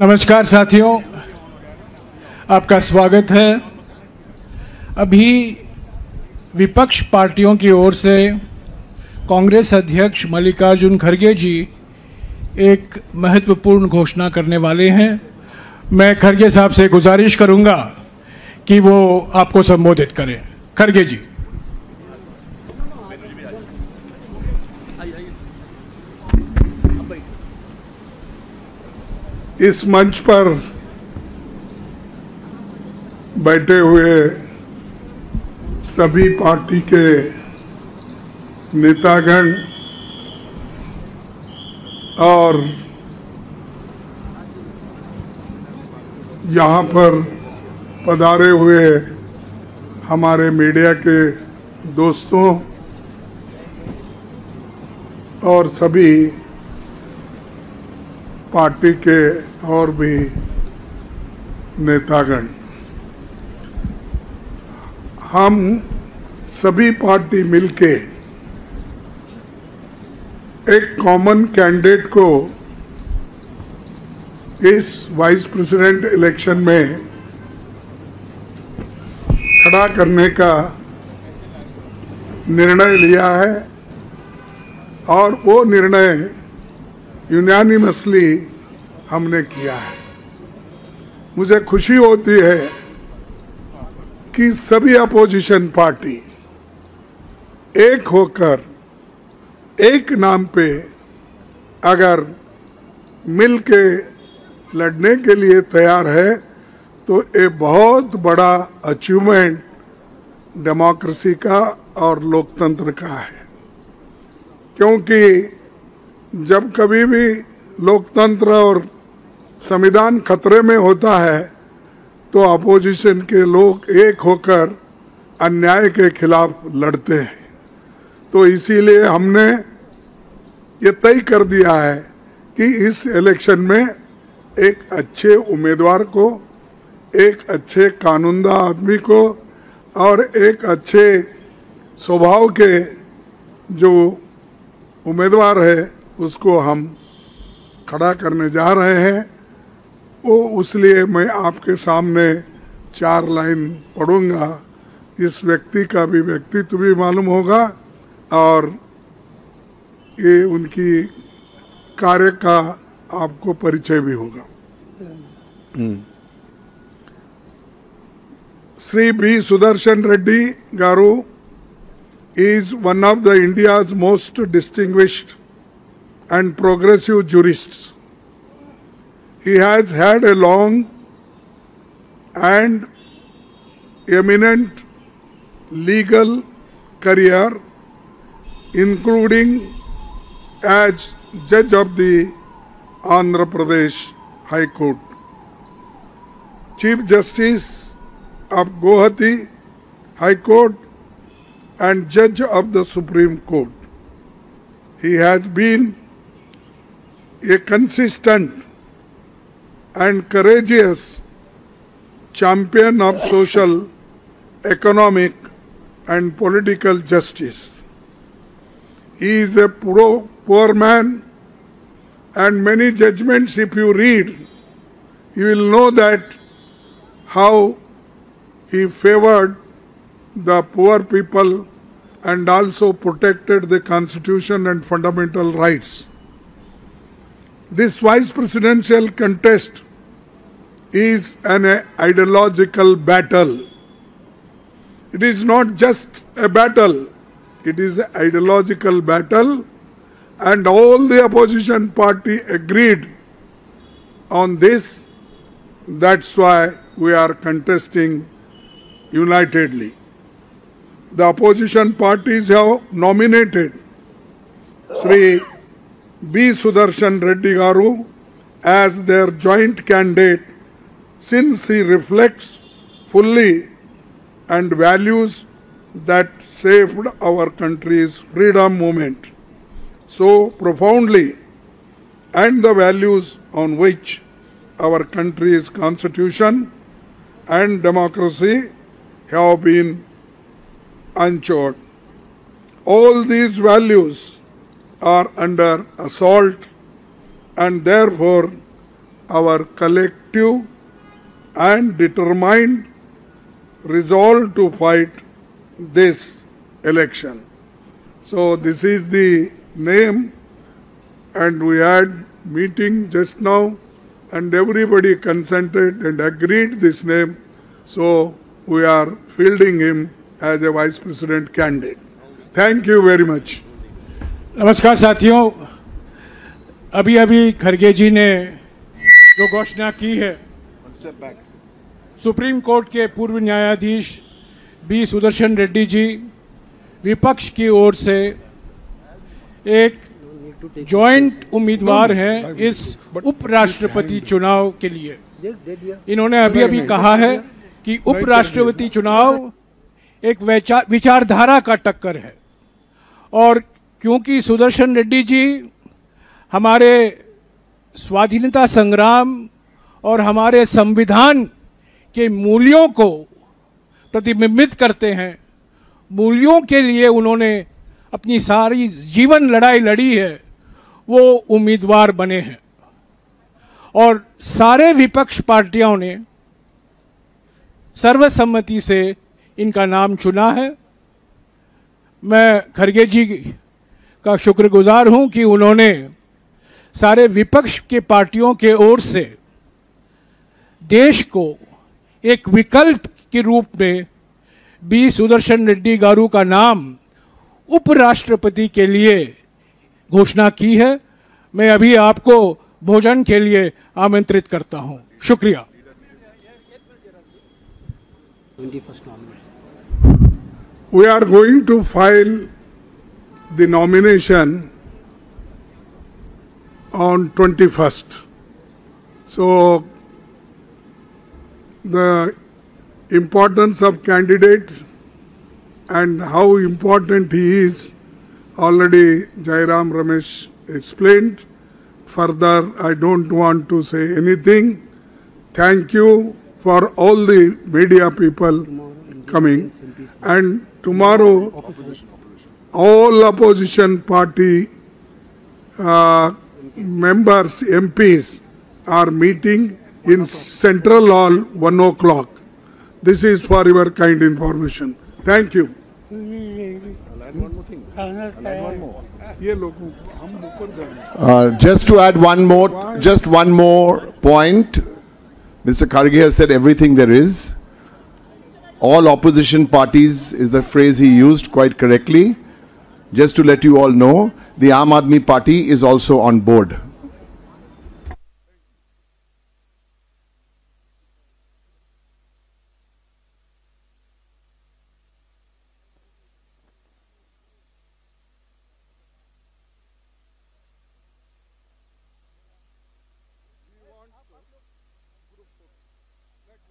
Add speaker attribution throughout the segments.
Speaker 1: नमस्कार साथियों, आपका स्वागत है। अभी विपक्ष पार्टियों की ओर से कांग्रेस अध्यक्ष मल्लिकार्जुन खड़गे जी एक महत्वपूर्ण घोषणा करने वाले हैं। मैं खड़गे साहब से गुजारिश करूंगा कि वो आपको संबोधित करें। खड़गे जी।
Speaker 2: इस मंच पर बैठे हुए सभी पार्टी के नेतागण और यहाँ पर पधारे हुए हमारे मीडिया के दोस्तों और सभी पार्टी के और भी नेतागण, हम सभी पार्टी मिलके एक कॉमन कैंडिडेट को इस वाइस प्रेसिडेंट इलेक्शन में खड़ा करने का निर्णय लिया है और वो निर्णय यूनानिमसली हमने किया है। मुझे खुशी होती है कि सभी अपोजिशन पार्टी एक होकर एक नाम पे अगर मिल के लड़ने के लिए तैयार है तो ये बहुत बड़ा अचीवमेंट डेमोक्रेसी का और लोकतंत्र का है। क्योंकि जब कभी भी लोकतंत्र और संविधान खतरे में होता है तो अपोजिशन के लोग एक होकर अन्याय के खिलाफ लड़ते हैं। तो इसीलिए हमने ये तय कर दिया है कि इस इलेक्शन में एक अच्छे उम्मीदवार को, एक अच्छे कानूनदा आदमी को और एक अच्छे स्वभाव के जो उम्मीदवार है उसको हम खड़ा करने जा रहे हैं। वो इसलिए मैं आपके सामने 4 लाइन पढ़ूंगा। इस व्यक्ति का भी व्यक्तित्व भी मालूम होगा और ये उनकी कार्य का आपको परिचय भी होगा। Shri B Sudarshan Reddy garu is one of the India's most distinguished and progressive jurists. He has had a long and eminent legal career, including as judge of the Andhra Pradesh High Court, Chief Justice of Guwahati High Court, and Judge of the Supreme Court. He has been a consistent and courageous champion of social, economic and political justice. He is a poor man, and many judgments if you read, you will know that how he favored the poor people and also protected the constitution and fundamental rights. This vice presidential contest is an ideological battle. It is not just a battle, it is an ideological battle, and all the opposition party agreed on this. That's why we are contesting unitedly. The opposition parties have nominated Sri B. Sudarshan Reddy Garu as their joint candidate since he reflects fully and values that saved our country's freedom movement so profoundly and the values on which our country's constitution and democracy have been unchanged. All these values are under assault and therefore our collective and determined resolve to fight this election. So this is the name, and we had meeting just now, and everybody consented and agreed this name. So we are fielding him as a vice president candidate. Thank you very much.
Speaker 1: नमस्कार साथियों, अभी अभी खड़गे जी ने जो घोषणा की है, सुप्रीम कोर्ट के पूर्व न्यायाधीश बी सुदर्शन रेड्डी जी विपक्ष की ओर से एक जॉइंट उम्मीदवार हैं इस उपराष्ट्रपति चुनाव के लिए। इन्होंने अभी अभी कहा है कि उपराष्ट्रपति चुनाव एक विचारधारा का टक्कर है, और क्योंकि सुदर्शन रेड्डी जी हमारे स्वाधीनता संग्राम और हमारे संविधान के मूल्यों को प्रतिबिंबित करते हैं, मूल्यों के लिए उन्होंने अपनी सारी जीवन लड़ाई लड़ी है, वो उम्मीदवार बने हैं। और सारे विपक्ष पार्टियों ने सर्वसम्मति से इनका नाम चुना है। मैं खड़गे जी का शुक्रगुजार हूं कि उन्होंने सारे विपक्ष के पार्टियों के ओर से देश को एक विकल्प के रूप में बी सुदर्शन रेड्डी गारू का नाम उपराष्ट्रपति के लिए घोषणा की है। मैं अभी आपको भोजन के लिए आमंत्रित करता हूं। शुक्रिया।
Speaker 2: We are going to file the nomination on 21st. So the importance of candidate and how important he is already Jairam Ramesh explained. Further, I don't want to say anything. Thank you for all the media people coming, and tomorrow all opposition party members, MPs are meeting in Central Hall 1 o'clock. This is for your kind information. Thank you.
Speaker 3: Just to add one more point. Mr. Kharge has said everything there is. All opposition parties is the phrase he used quite correctly. Just to let you all know, the Aam Aadmi Party is also on board.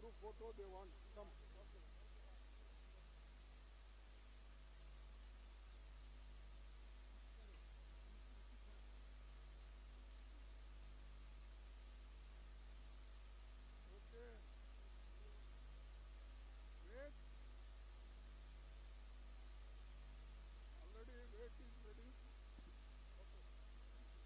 Speaker 2: Group photo they want.